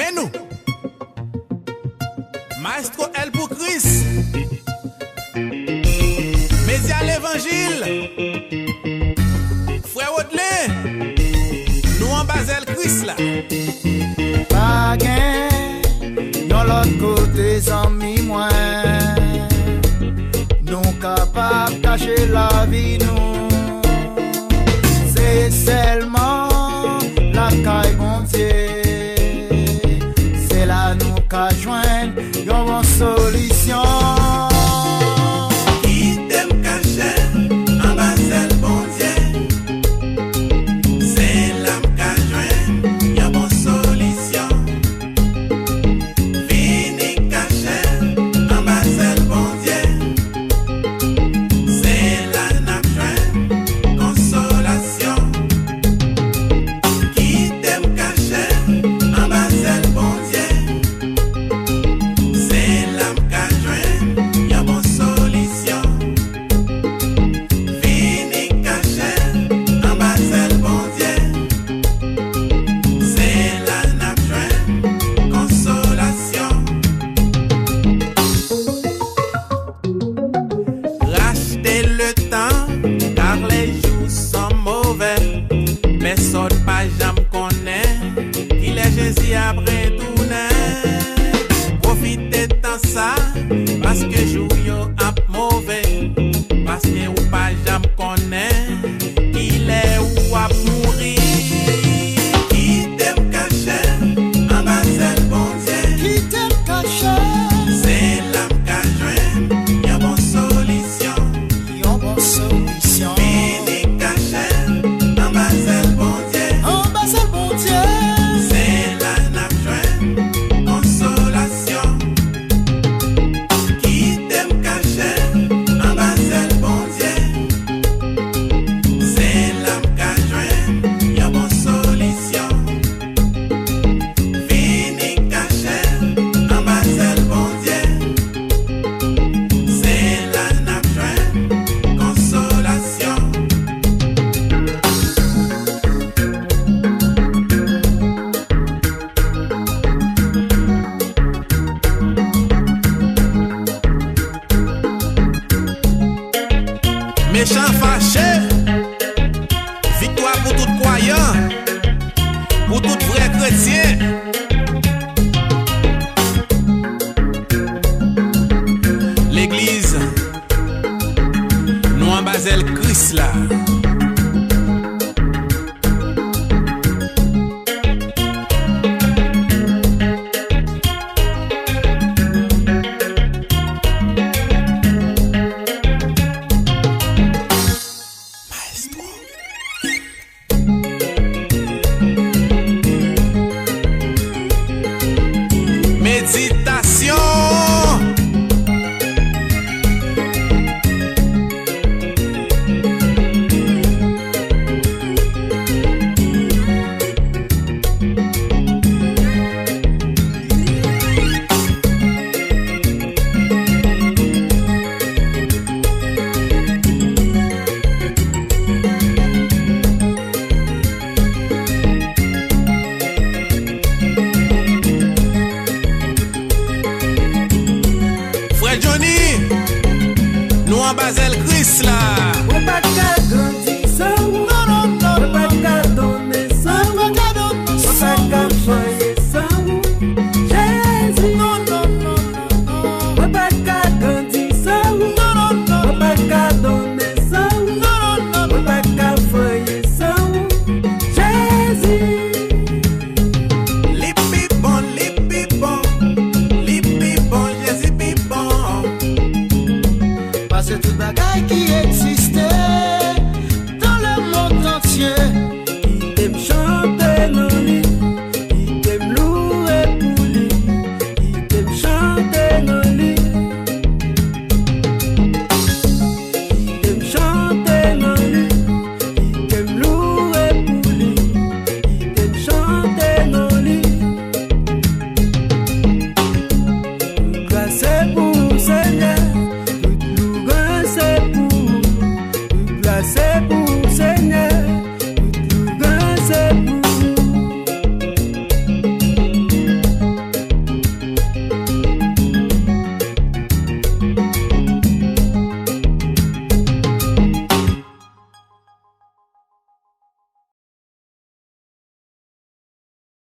Mais nous, Maestro El pour Christ, Média l'Évangile, Frère Odelin, nous en Basel Christ là. Pas gain, dans l'autre côté, amis moi, nous capables de cacher la vie nous. C'est seulement la caille bon Dieu. C'est là nous qu'à joindre une bonne solution. Qui t'aime cacher en Basel bon Dieu. C'est là qu'à joindre une bonne solution. Vini cacher en Basel bon Dieu. C'est là n'a joindre consolation. Qui t'aime cacher en Basel bon Dieu. C'est là qu'à joindre une bonne solution. Vini cacher en Basel bon Dieu. C'est là n'a joindre consolation. Rachetez le temps, car les jours sont mauvais. Personne pas jamais connaît, il est Jésus après tourner. Profitez de ça, parce que jour yo ap mauvais. Parce que ou pas jamais connaît, il est ou ap mourir. Qui t'aime cacher en Basel bon Dieu. Qui t'aime caché, C'est là qu'à joindre une bonne solution. une bonne solution. Vini cacher en Basel bon Dieu. En bas c'est bon Dieu. C'est là n'a joindre consolation. Qui t'aime cacher en Basel bon Dieu. C'est là qu'à joindre une bonne solution. Vini cacher en Basel bon Dieu. C'est là n'a joindre consolation. Méchant fâché, victoire pour tout croyant, pour tout vrai chrétien. L'église, nous en Basel Christ là. Maestro. Méditation. Frère Johnny, nous en Basel Christ là. On pas qu'à grandir sans vous. Non, non, non. On pas qu'à donner sans vous. On pas qu'à foyer sans vous. Jésus. Non, non, non, non. On pas qu'à grandir sans vous. Non, non, non. On pas qu'à donner sans vous. Non, non, non. On pas qu'à foyer sans vous. Jésus. Lipi bon, Jésus pi bon. Parce que tout bagaille qui existait